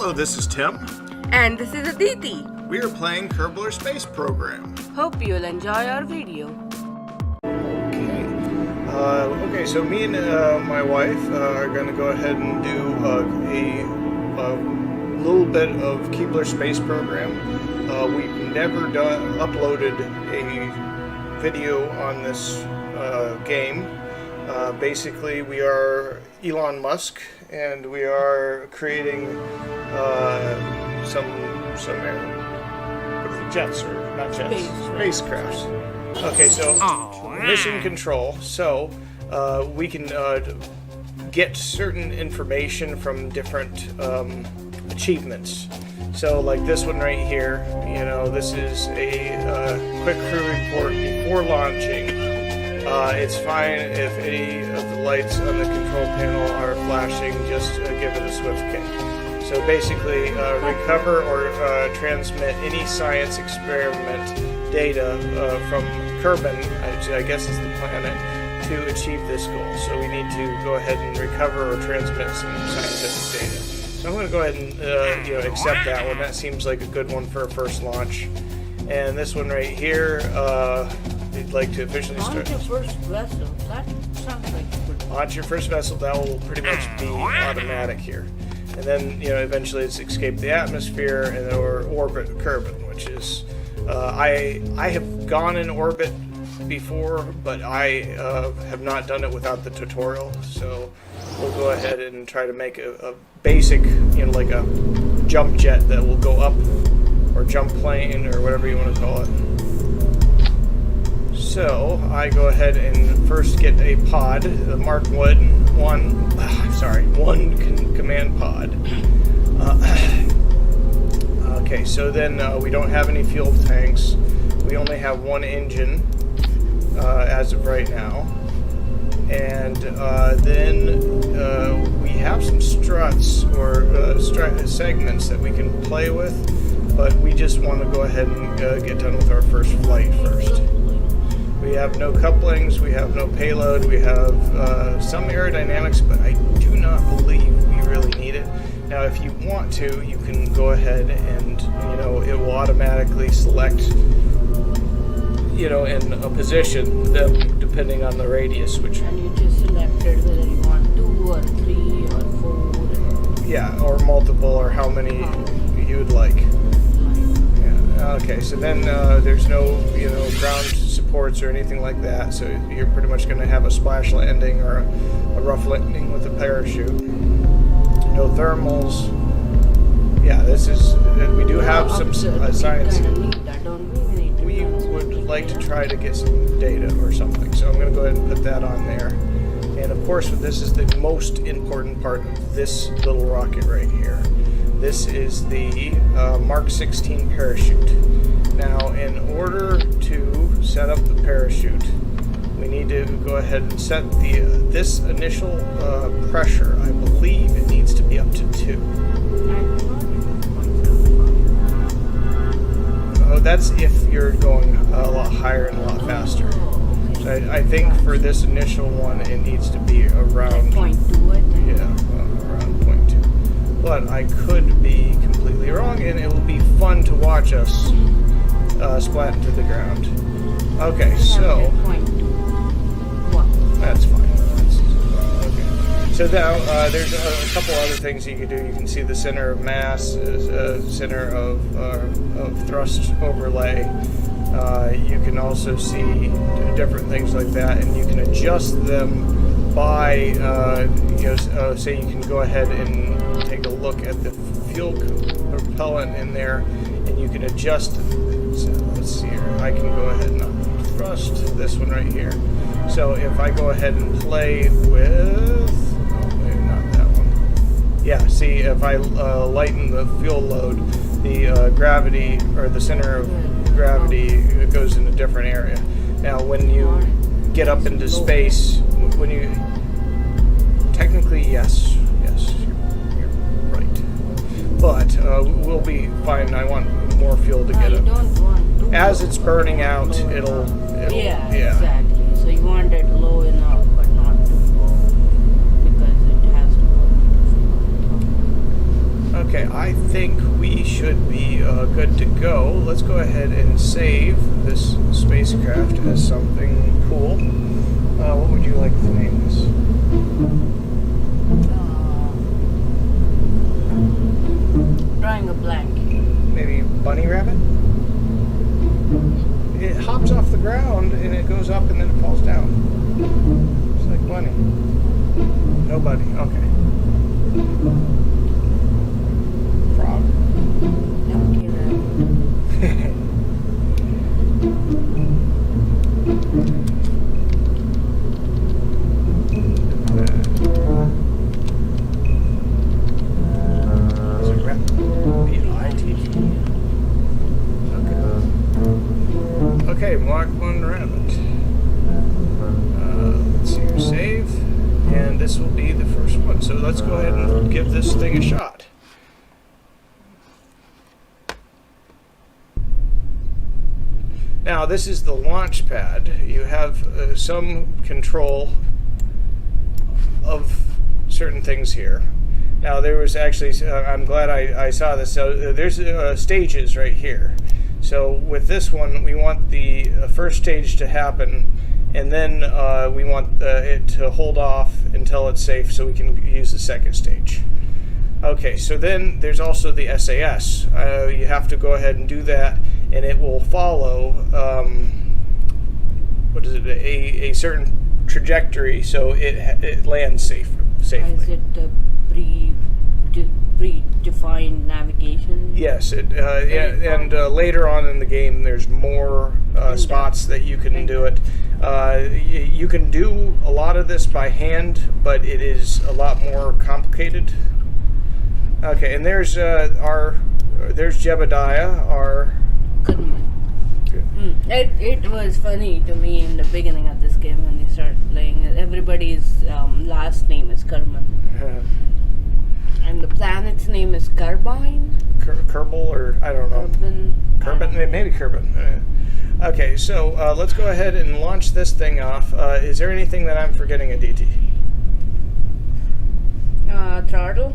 Hello, this is Tim. And this is Aditi. We are playing Kerbal Space Program. Hope you'll enjoy our video. Okay, so me and my wife are going to go ahead and do a little bit of Kerbal Space Program. We've never uploaded a video on this game. Basically, we are Elon Musk, and we are creating some jets, or not jets, spacecrafts. Okay, so mission control. So we can get certain information from different achievements. So like this one right here, you know, this is a quick crew report before launching. It's fine if any of the lights on the control panel are flashing, just give it a swift kick. So basically, recover or transmit any science experiment data from Kerbal, I guess is the planet, to achieve this goal. So we need to go ahead and recover or transmit some scientific data. So I'm going to go ahead and accept that one. That seems like a good one for a first launch. And this one right here, we'd like to officially start. Launch your first vessel. That sounds like a good one. Launch your first vessel. That will pretty much be automatic here. And then, eventually it's escape the atmosphere and or orbit Kerbal, which is, I have gone in orbit before, but I have not done it without the tutorial. So we'll go ahead and try to make a basic, like a jump jet that will go up, or jump plane, or whatever you want to call it. So I go ahead and first get a pod, the Mark 1 command pod. Okay, so then we don't have any fuel tanks. We only have one engine as of right now. And then we have some struts or segments that we can play with, but we just want to go ahead and get done with our first flight first. We have no couplings, we have no payload, we have some aerodynamics, but I do not believe we really need it. Now, if you want to, you can go ahead and, it will automatically select, in a position them depending on the radius, which... And you just selected whether you want 2 or 3 or 4. Yeah, or multiple, or how many you would like. Yeah. Okay, so then there's no, ground supports or anything like that, so you're pretty much going to have a splash landing or a rough landing with a parachute. No thermals. Yeah, this is, we do have some science. We would like to try to get some data or something, so I'm going to go ahead and put that on there. And of course, this is the most important part of this little rocket right here. This is the Mark 16 parachute. Now, in order to set up the parachute, we need to go ahead and set this initial pressure. I believe it needs to be up to 2. Oh, that's if you're going a lot higher and a lot faster. So I think for this initial one, it needs to be around 0.2, I think. Yeah, around 0.2. But I could be completely wrong, and it will be fun to watch us splat into the ground. Okay, so that's fine. Okay. So now there's a couple other things you can do. You can see the center of mass, center of thrust overlay. You can also see different things like that, and you can adjust them by, say you can go ahead and take a look at the fuel propellant in there, and you can adjust. So let's see here. I can go ahead and thrust this one right here. So if I go ahead and play with, maybe not that one. Yeah, see, if I lighten the fuel load, the gravity, or the center of gravity, goes in a different area. Now, when you get up into space, when you technically, yes, you're right. But we'll be fine. I want more fuel to get up. As it's burning out, it'll yeah, exactly. So you want it low enough, but not too low, because it has to Okay, I think we should be good to go. Let's go ahead and save this spacecraft as something cool. What would you like to name this? Drawing a blank. Maybe Bunny Rabbit? It hops off the ground and it goes up and then it falls down. It's like Bunny. Nobody. Okay. Frog. Okay, then. Is it rat? B-I-T-T. Okay. Okay, Mark 1 Rabbit. Let's see your save. And this will be the first one. So let's go ahead and give this thing a shot. Now, this is the launch pad. You have some control of certain things here. Now, there was actually, I'm glad I saw this. So there's stages right here. So with this one, we want the first stage to happen, and then we want it to hold off until it's safe so we can use the second stage. Okay, so then there's also the SAS. You have to go ahead and do that, and it will follow, what is it, a certain trajectory so it lands safely. Is it predefined navigation? Yes, and later on in the game there's more spots that you can do it. You can do a lot of this by hand, but it is a lot more complicated. Okay, and there's Jebediah, our... It was funny to me in the beginning of this game when you start playing. Everybody's last name is Kerman. And the planet's name is Carbine? Kerbal, or I don't know. Kerbin, maybe Kerbin. Okay, so let's go ahead and launch this thing off. Is there anything that I'm forgetting, Aditi? Throttle?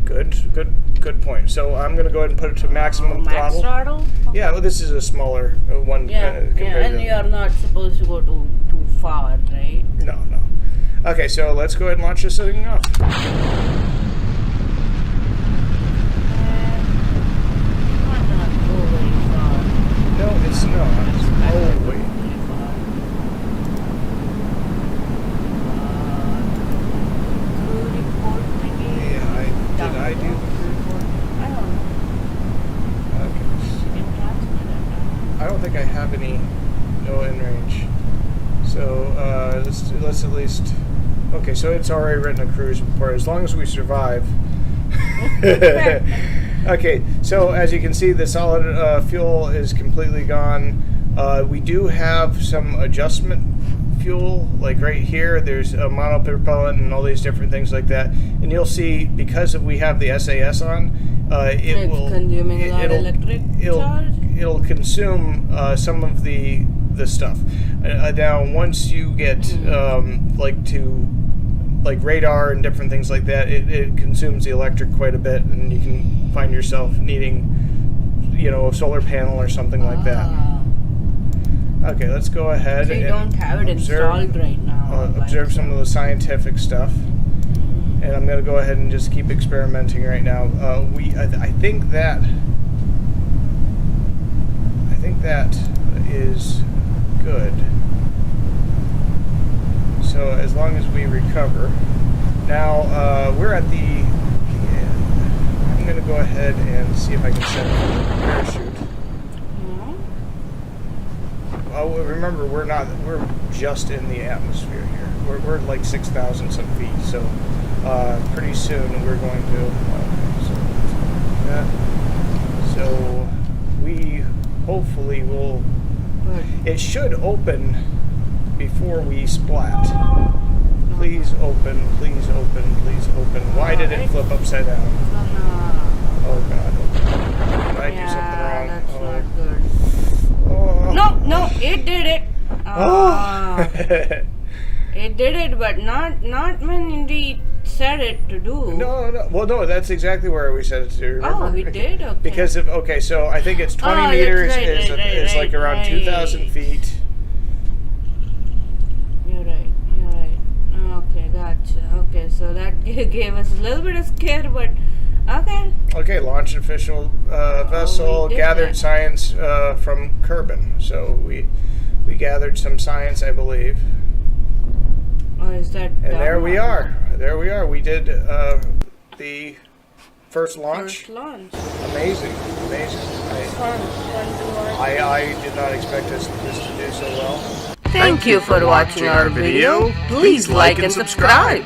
Good point. So I'm going to go ahead and put it to maximum max throttle? Okay. Yeah, well, this is a smaller one. And you're not supposed to go too far, right? No. Okay, so let's go ahead and launch this thing off. No, it's not. Oh, wait. Crew report thingy? Yeah, did I do the crew report? I don't know. Okay. You can transfer that now. I don't think I have any no in range. So let's at least. Okay, so it's already written a cruise report. As long as we survive. Okay, so as you can see, the solid fuel is completely gone. We do have some adjustment fuel, like right here. There's a monopropellant and all these different things like that. And you'll see, because we have the SAS on, it'll consume some of the stuff. Now, once you get like radar and different things like that, it consumes the electric quite a bit, and you can find yourself needing, a solar panel or something like that. Okay, let's go ahead. So you don't have it installed right now. Observe some of the scientific stuff, and I'm going to go ahead and just keep experimenting right now. I think that is good. So as long as we recover. Now, we're at the end. I'm going to go ahead and see if I can set up a parachute. Oh, remember, we're just in the atmosphere here. We're like 6,000 some feet, so pretty soon we're going to, so we hopefully will, it should open before we splat. Please open, please open, please open. Why did it flip upside down? Oh God. Did I do something wrong? That's not good. Oh. No, it did it. It did it, but not when in the set it to do. No. Well, no, that's exactly where we set it to. Remember? Oh, we did? Okay. Because so I think it's 20 Oh, that's meters right, is like around 2,000 feet. You're right. Okay, gotcha. Okay, so that gave us a little bit of scare, but okay. Okay, launched an official vessel, we did gathered that. science from Kerbal. So we gathered some science, I believe. Oh, is that And done there we or are. There we are. We did the first not? launch. First launch. Amazing. Fun to watch. I did not expect this to do so well. Thank you for watching our video. Please like and subscribe.